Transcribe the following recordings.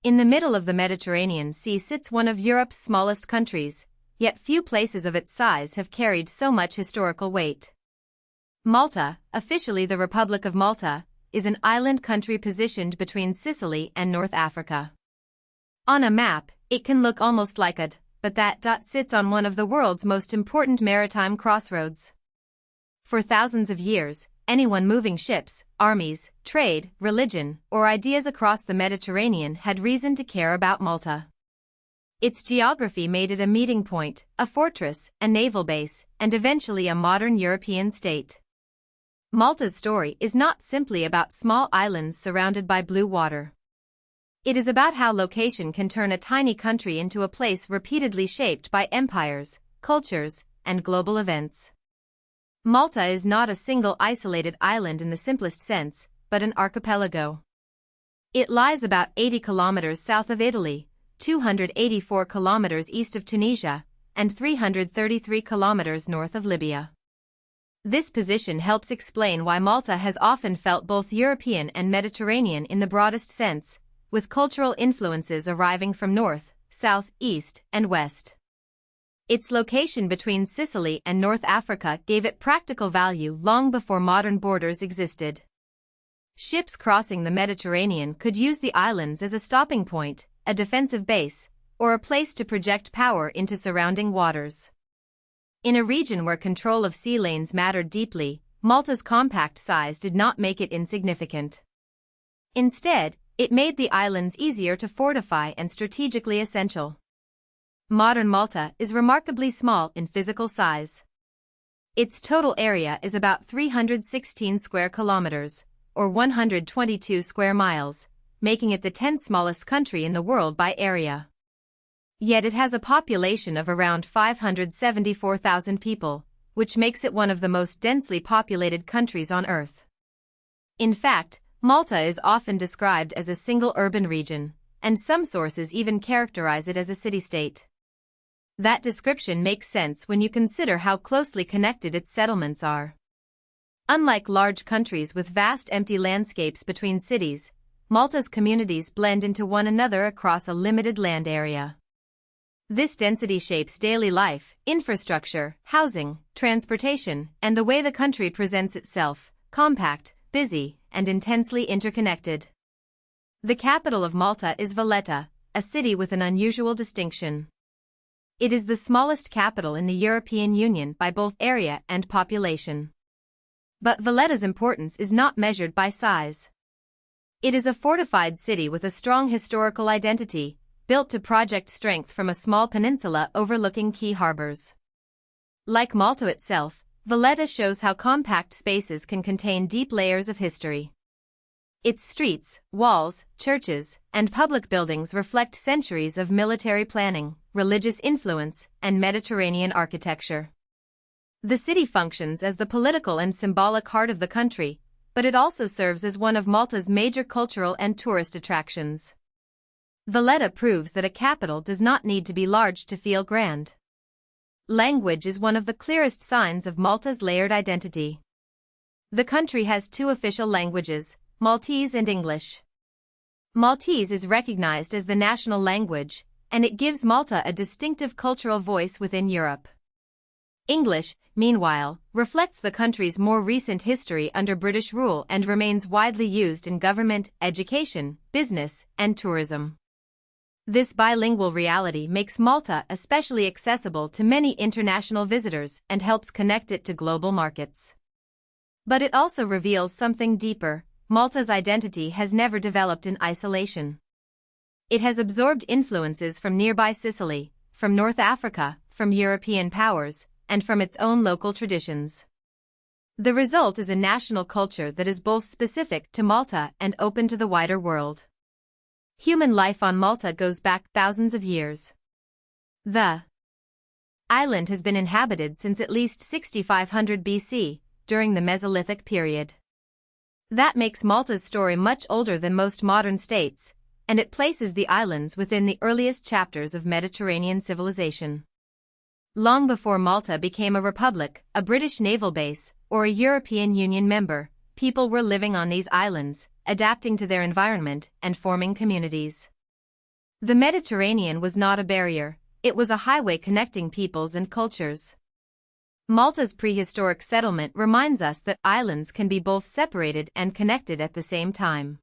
In the middle of the Mediterranean Sea sits one of Europe's smallest countries, yet few places of its size have carried so much historical weight. Malta, officially the Republic of Malta, is an island country positioned between Sicily and North Africa. On a map, it can look almost like a D, but that dot sits on one of the world's most important maritime crossroads. For thousands of years, anyone moving ships, armies, trade, religion, or ideas across the Mediterranean had reason to care about Malta. Its geography made it a meeting point, a fortress, a naval base, and eventually a modern European state. Malta's story is not simply about small islands surrounded by blue water. It is about how location can turn a tiny country into a place repeatedly shaped by empires, cultures, and global events. Malta is not a single isolated island in the simplest sense, but an archipelago. It lies about 80 kilometers south of Italy, 284 kilometers east of Tunisia, and 333 kilometers north of Libya. This position helps explain why Malta has often felt both European and Mediterranean in the broadest sense, with cultural influences arriving from north, south, east, and west. Its location between Sicily and North Africa gave it practical value long before modern borders existed. Ships crossing the Mediterranean could use the islands as a stopping point, a defensive base, or a place to project power into surrounding waters. In a region where control of sea lanes mattered deeply, Malta's compact size did not make it insignificant. Instead, it made the islands easier to fortify and strategically essential. Modern Malta is remarkably small in physical size. Its total area is about 316 square kilometers, or 122 square miles, making it the 10th smallest country in the world by area. Yet it has a population of around 574,000 people, which makes it one of the most densely populated countries on Earth. In fact, Malta is often described as a single urban region, and some sources even characterize it as a city-state. That description makes sense when you consider how closely connected its settlements are. Unlike large countries with vast empty landscapes between cities, Malta's communities blend into one another across a limited land area. This density shapes daily life, infrastructure, housing, transportation, and the way the country presents itself, compact, busy, and intensely interconnected. The capital of Malta is Valletta, a city with an unusual distinction. It is the smallest capital in the European Union by both area and population. But Valletta's importance is not measured by size. It is a fortified city with a strong historical identity, built to project strength from a small peninsula overlooking key harbors. Like Malta itself, Valletta shows how compact spaces can contain deep layers of history. Its streets, walls, churches, and public buildings reflect centuries of military planning, religious influence, and Mediterranean architecture. The city functions as the political and symbolic heart of the country, but it also serves as one of Malta's major cultural and tourist attractions. Valletta proves that a capital does not need to be large to feel grand. Language is one of the clearest signs of Malta's layered identity. The country has two official languages, Maltese and English. Maltese is recognized as the national language, and it gives Malta a distinctive cultural voice within Europe. English, meanwhile, reflects the country's more recent history under British rule and remains widely used in government, education, business, and tourism. This bilingual reality makes Malta especially accessible to many international visitors and helps connect it to global markets. But it also reveals something deeper. Malta's identity has never developed in isolation. It has absorbed influences from nearby Sicily, from North Africa, from European powers, and from its own local traditions. The result is a national culture that is both specific to Malta and open to the wider world. Human life on Malta goes back thousands of years. The island has been inhabited since at least 6500 BC, during the Mesolithic period. That makes Malta's story much older than most modern states, and it places the islands within the earliest chapters of Mediterranean civilization. Long before Malta became a republic, a British naval base, or a European Union member, people were living on these islands, adapting to their environment and forming communities. The Mediterranean was not a barrier, it was a highway connecting peoples and cultures. Malta's prehistoric settlement reminds us that islands can be both separated and connected at the same time.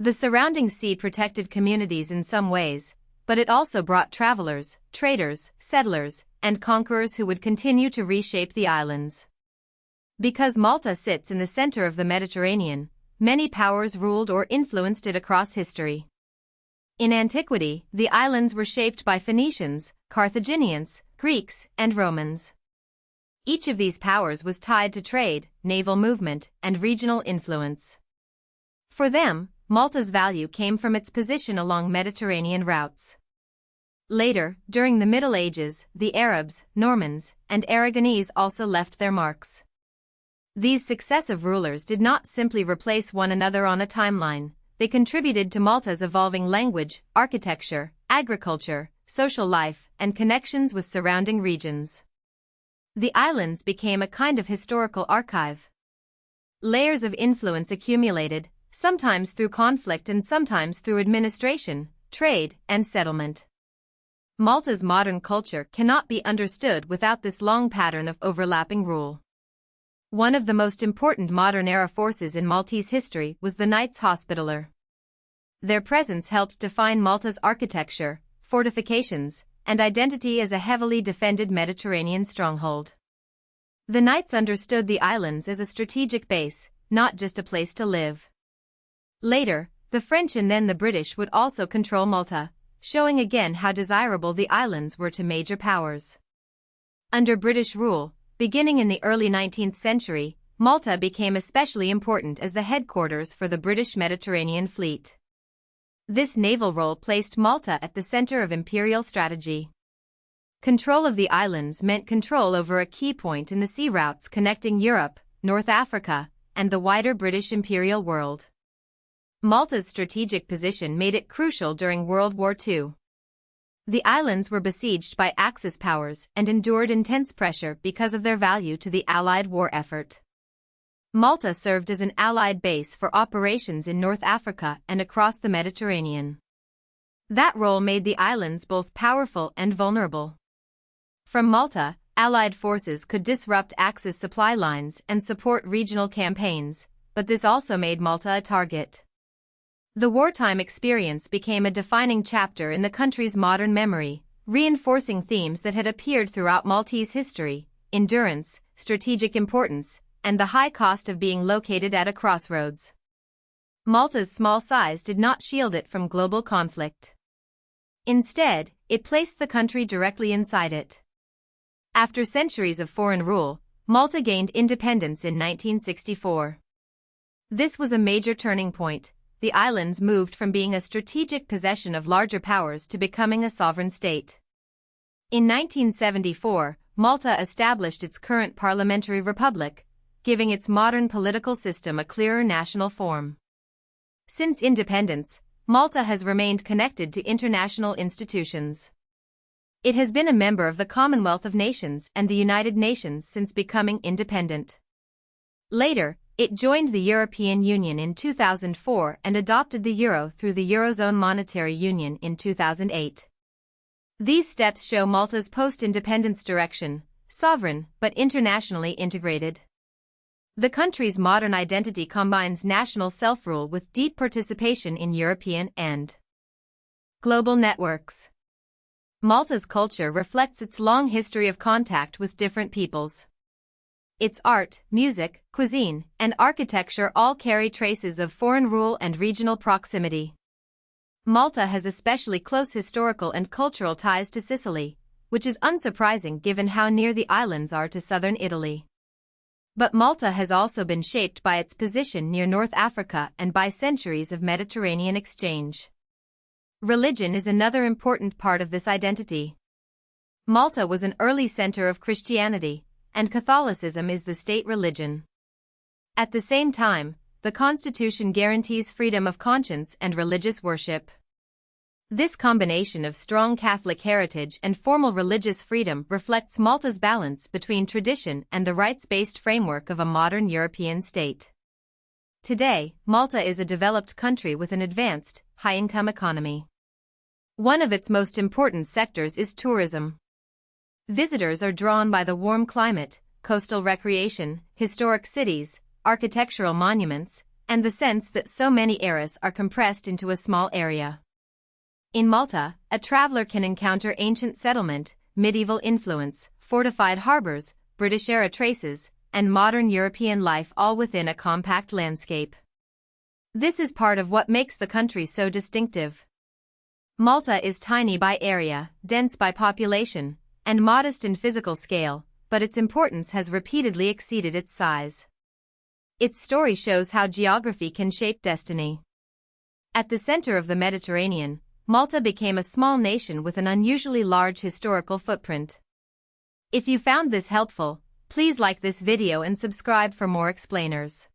The surrounding sea protected communities in some ways, but it also brought travelers, traders, settlers, and conquerors who would continue to reshape the islands. Because Malta sits in the center of the Mediterranean, many powers ruled or influenced it across history. In antiquity, the islands were shaped by Phoenicians, Carthaginians, Greeks, and Romans. Each of these powers was tied to trade, naval movement, and regional influence. For them, Malta's value came from its position along Mediterranean routes. Later, during the Middle Ages, the Arabs, Normans, and Aragonese also left their marks. These successive rulers did not simply replace one another on a timeline, they contributed to Malta's evolving language, architecture, agriculture, social life, and connections with surrounding regions. The islands became a kind of historical archive. Layers of influence accumulated, sometimes through conflict and sometimes through administration, trade, and settlement. Malta's modern culture cannot be understood without this long pattern of overlapping rule. One of the most important modern-era forces in Maltese history was the Knights Hospitaller. Their presence helped define Malta's architecture, fortifications, and identity as a heavily defended Mediterranean stronghold. The Knights understood the islands as a strategic base, not just a place to live. Later, the French and then the British would also control Malta, showing again how desirable the islands were to major powers. Under British rule, beginning in the early 19th century, Malta became especially important as the headquarters for the British Mediterranean Fleet. This naval role placed Malta at the center of imperial strategy. Control of the islands meant control over a key point in the sea routes connecting Europe, North Africa, and the wider British imperial world. Malta's strategic position made it crucial during World War II. The islands were besieged by Axis powers and endured intense pressure because of their value to the Allied war effort. Malta served as an Allied base for operations in North Africa and across the Mediterranean. That role made the islands both powerful and vulnerable. From Malta, Allied forces could disrupt Axis supply lines and support regional campaigns, but this also made Malta a target. The wartime experience became a defining chapter in the country's modern memory, reinforcing themes that had appeared throughout Maltese history: endurance, strategic importance, and the high cost of being located at a crossroads. Malta's small size did not shield it from global conflict. Instead, it placed the country directly inside it. After centuries of foreign rule, Malta gained independence in 1964. This was a major turning point. The islands moved from being a strategic possession of larger powers to becoming a sovereign state. In 1974, Malta established its current parliamentary republic, giving its modern political system a clearer national form. Since independence, Malta has remained connected to international institutions. It has been a member of the Commonwealth of Nations and the United Nations since becoming independent. Later, it joined the European Union in 2004 and adopted the euro through the Eurozone Monetary Union in 2008. These steps show Malta's post-independence direction: sovereign but internationally integrated. The country's modern identity combines national self-rule with deep participation in European and global networks. Malta's culture reflects its long history of contact with different peoples. Its art, music, cuisine, and architecture all carry traces of foreign rule and regional proximity. Malta has especially close historical and cultural ties to Sicily, which is unsurprising given how near the islands are to southern Italy. But Malta has also been shaped by its position near North Africa and by centuries of Mediterranean exchange. Religion is another important part of this identity. Malta was an early center of Christianity, and Catholicism is the state religion. At the same time, the Constitution guarantees freedom of conscience and religious worship. This combination of strong Catholic heritage and formal religious freedom reflects Malta's balance between tradition and the rights-based framework of a modern European state. Today, Malta is a developed country with an advanced, high-income economy. One of its most important sectors is tourism. Visitors are drawn by the warm climate, coastal recreation, historic cities, architectural monuments, and the sense that so many eras are compressed into a small area. In Malta, a traveler can encounter ancient settlement, medieval influence, fortified harbors, British-era traces, and modern European life all within a compact landscape. This is part of what makes the country so distinctive. Malta is tiny by area, dense by population, and modest in physical scale, but its importance has repeatedly exceeded its size. Its story shows how geography can shape destiny. At the center of the Mediterranean, Malta became a small nation with an unusually large historical footprint. If you found this helpful, please like this video and subscribe for more explainers.